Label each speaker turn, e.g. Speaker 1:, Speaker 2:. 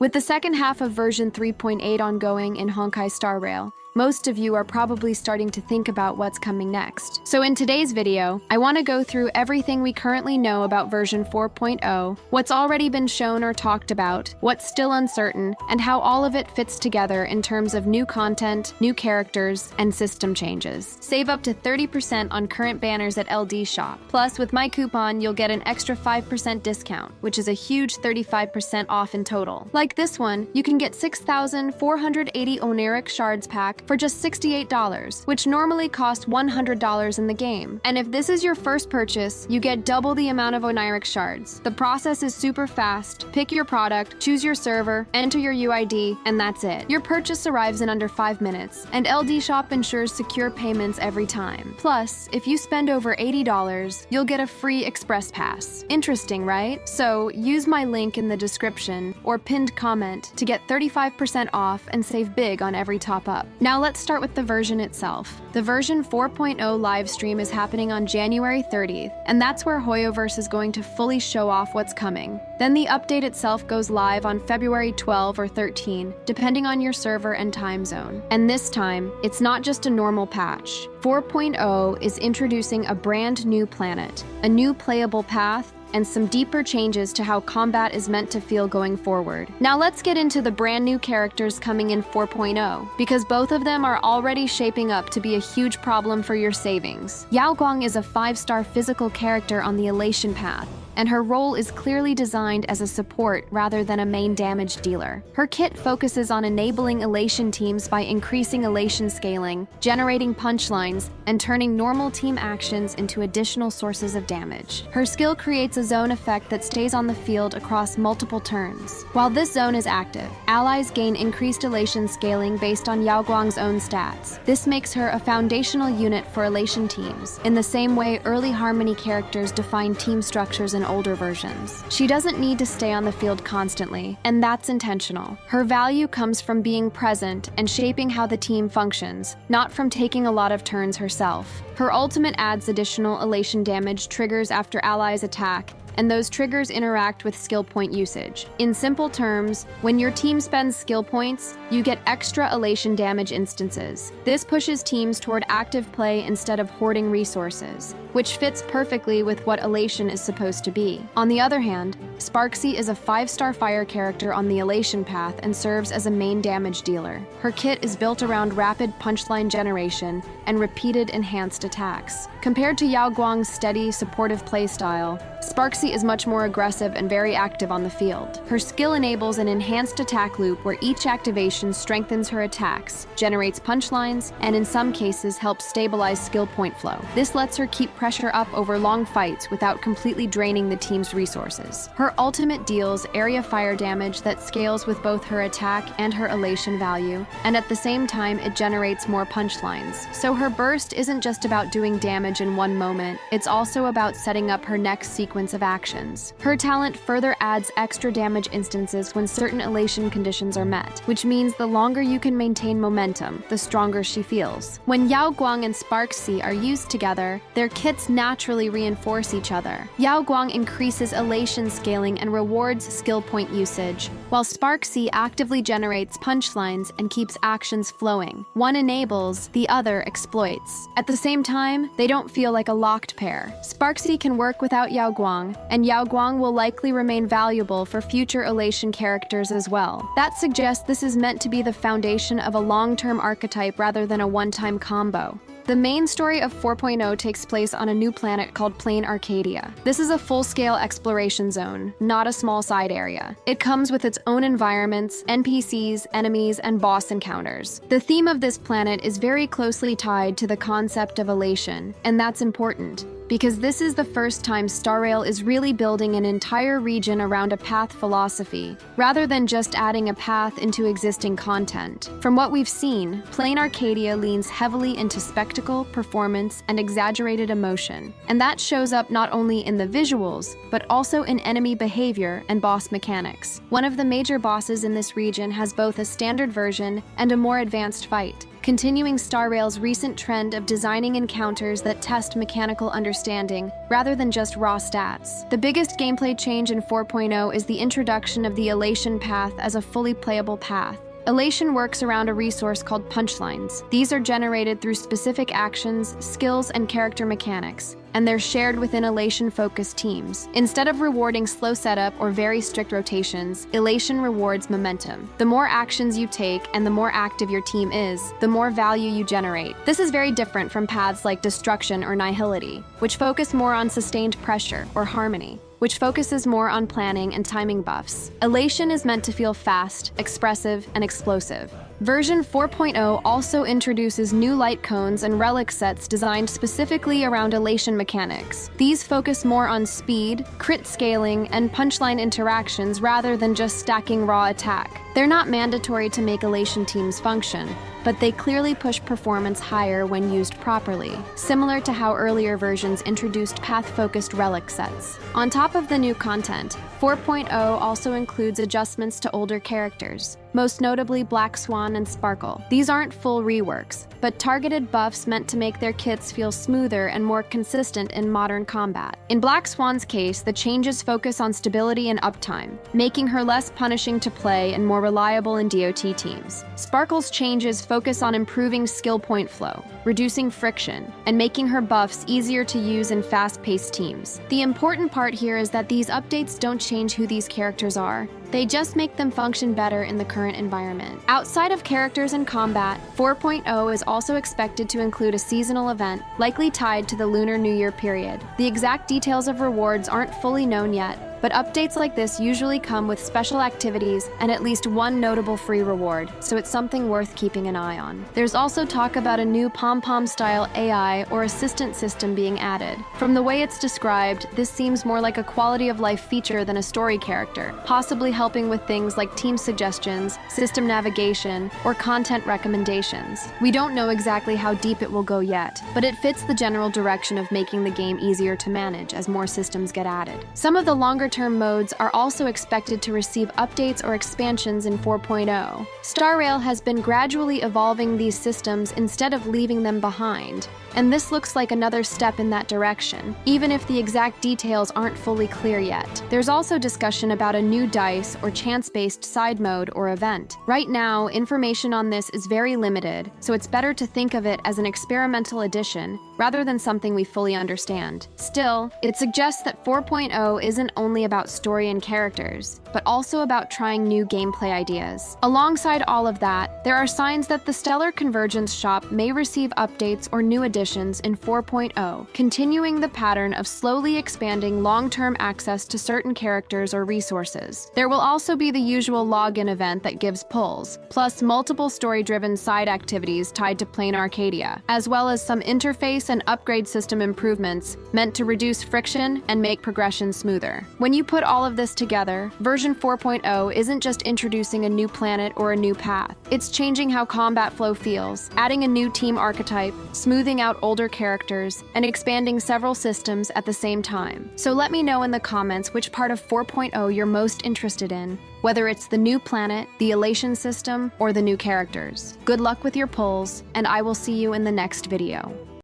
Speaker 1: With the second half of version 3.8 ongoing in Honkai Star Rail, most of you are probably starting to think about what's coming next. So in today's video, I want to go through everything we currently know about version 4.0, what's already been shown or talked about, what's still uncertain, and how all of it fits together in terms of new content, new characters, and system changes. Save up to 30% on current banners at LD Shop. Plus, with my coupon, you'll get an extra 5% discount, which is a huge 35% off in total. Like this one, you can get 6,480 Oniric Shards pack for just $68, which normally costs $100 in the game. And if this is your first purchase, you get double the amount of Oniric Shards. The process is super fast. Pick your product, choose your server, enter your UID, and that's it. Your purchase arrives in under 5 minutes, and LD Shop ensures secure payments every time. Plus, if you spend over $80, you'll get a free Express Pass. Interesting, right? So use my link in the description or pinned comment to get 35% off and save big on every top-up. Now let's start with the version itself. The version 4.0 live stream is happening on January 30th, and that's where Hoyoverse is going to fully show off what's coming. Then the update itself goes live on February 12 or 13, depending on your server and time zone. And this time, it's not just a normal patch. 4.0 is introducing a brand new planet, a new playable path, and some deeper changes to how combat is meant to feel going forward. Now let's get into the brand new characters coming in 4.0, because both of them are already shaping up to be a huge problem for your savings. Yao Guang is a 5-star physical character on the Elation path, and her role is clearly designed as a support rather than a main damage dealer. Her kit focuses on enabling Elation teams by increasing Elation scaling, generating punchlines, and turning normal team actions into additional sources of damage. Her skill creates a zone effect that stays on the field across multiple turns. While this zone is active, allies gain increased Elation scaling based on Yao Guang's own stats. This makes her a foundational unit for Elation teams, in the same way early Harmony characters define team structures in older versions. She doesn't need to stay on the field constantly, and that's intentional. Her value comes from being present and shaping how the team functions, not from taking a lot of turns herself. Her ultimate adds additional Elation damage triggers after allies attack, and those triggers interact with skill point usage. In simple terms, when your team spends skill points, you get extra Elation damage instances. This pushes teams toward active play instead of hoarding resources, which fits perfectly with what Elation is supposed to be. On the other hand, Sparxie is a 5-star fire character on the Elation path and serves as a main damage dealer. Her kit is built around rapid punchline generation and repeated enhanced attacks. Compared to Yao Guang's steady, supportive playstyle, Sparxie is much more aggressive and very active on the field. Her skill enables an enhanced attack loop where each activation strengthens her attacks, generates punchlines, and in some cases helps stabilize skill point flow. This lets her keep pressure up over long fights without completely draining the team's resources. Her ultimate deals area fire damage that scales with both her attack and her Elation value, and at the same time it generates more punchlines. So her burst isn't just about doing damage in one moment, it's also about setting up her next sequence of actions. Her talent further adds extra damage instances when certain Elation conditions are met, which means the longer you can maintain momentum, the stronger she feels. When Yao Guang and Sparxie are used together, their kits naturally reinforce each other. Yao Guang increases Elation scaling and rewards skill point usage, while Sparxie actively generates punchlines and keeps actions flowing. One enables, the other exploits. At the same time, they don't feel like a locked pair. Sparxie can work without Yao Guang, and Yao Guang will likely remain valuable for future Elation characters as well. That suggests this is meant to be the foundation of a long-term archetype rather than a one-time combo. The main story of 4.0 takes place on a new planet called Plane Arcadia. This is a full-scale exploration zone, not a small side area. It comes with its own environments, NPCs, enemies, and boss encounters. The theme of this planet is very closely tied to the concept of Elation, and that's important, because this is the first time Star Rail is really building an entire region around a path philosophy, rather than just adding a path into existing content. From what we've seen, Plane Arcadia leans heavily into spectacle, performance, and exaggerated emotion, and that shows up not only in the visuals, but also in enemy behavior and boss mechanics. One of the major bosses in this region has both a standard version and a more advanced fight. continuing Star Rail's recent trend of designing encounters that test mechanical understanding rather than just raw stats. The biggest gameplay change in 4.0 is the introduction of the Elation path as a fully playable path. Elation works around a resource called punchlines. These are generated through specific actions, skills, and character mechanics, and they're shared within Elation-focused teams. Instead of rewarding slow setup or very strict rotations, Elation rewards momentum. The more actions you take and the more active your team is, the more value you generate. This is very different from paths like Destruction or Nihility, which focus more on sustained pressure or harmony, which focuses more on planning and timing buffs. Elation is meant to feel fast, expressive, and explosive. Version 4.0 also introduces new light cones and relic sets designed specifically around Elation mechanics. These focus more on speed, crit scaling, and punchline interactions rather than just stacking raw attack. They're not mandatory to make Elation teams function, but they clearly push performance higher when used properly, similar to how earlier versions introduced path-focused relic sets. On top of the new content, 4.0 also includes adjustments to older characters, most notably Black Swan and Sparkle. These aren't full reworks, but targeted buffs meant to make their kits feel smoother and more consistent in modern combat. In Black Swan's case, the changes focus on stability and uptime, making her less punishing to play and more reliable in DOT teams. Sparkle's changes focus on improving skill point flow, reducing friction, and making her buffs easier to use in fast-paced teams. The important part here is that these updates don't change who these characters are. They just make them function better in the current environment. Outside of characters and combat, 4.0 is also expected to include a seasonal event, likely tied to the Lunar New Year period. The exact details of rewards aren't fully known yet, but updates like this usually come with special activities and at least one notable free reward, so it's something worth keeping an eye on. There's also talk about a new pom-pom-style AI or assistant system being added. From the way it's described, this seems more like a quality-of-life feature than a story character, possibly helping with things like team suggestions, system navigation, or content recommendations. We don't know exactly how deep it will go yet, but it fits the general direction of making the game easier to manage as more systems get added. Some of the longer-term modes are also expected to receive updates or expansions in 4.0. Star Rail has been gradually evolving these systems instead of leaving them behind, and this looks like another step in that direction, even if the exact details aren't fully clear yet. There's also discussion about a new dice or chance-based side mode or event. Right now, information on this is very limited, so it's better to think of it as an experimental addition rather than something we fully understand. Still, it suggests that 4.0 isn't only about story and characters, but also about trying new gameplay ideas. Alongside all of that, there are signs that the Stellar Convergence shop may receive updates or new additions in 4.0, continuing the pattern of slowly expanding long-term access to certain characters or resources. There will also be the usual login event that gives pulls, plus multiple story-driven side activities tied to Plane Arcadia, as well as some interface and upgrade system improvements meant to reduce friction and make progression smoother. When you put all of this together, version 4.0 isn't just introducing a new planet or a new path. It's changing how combat flow feels, adding a new team archetype, smoothing out older characters, and expanding several systems at the same time. So let me know in the comments which part of 4.0 you're most interested in, whether it's the new planet, the Elation system, or the new characters. Good luck with your polls, and I will see you in the next video.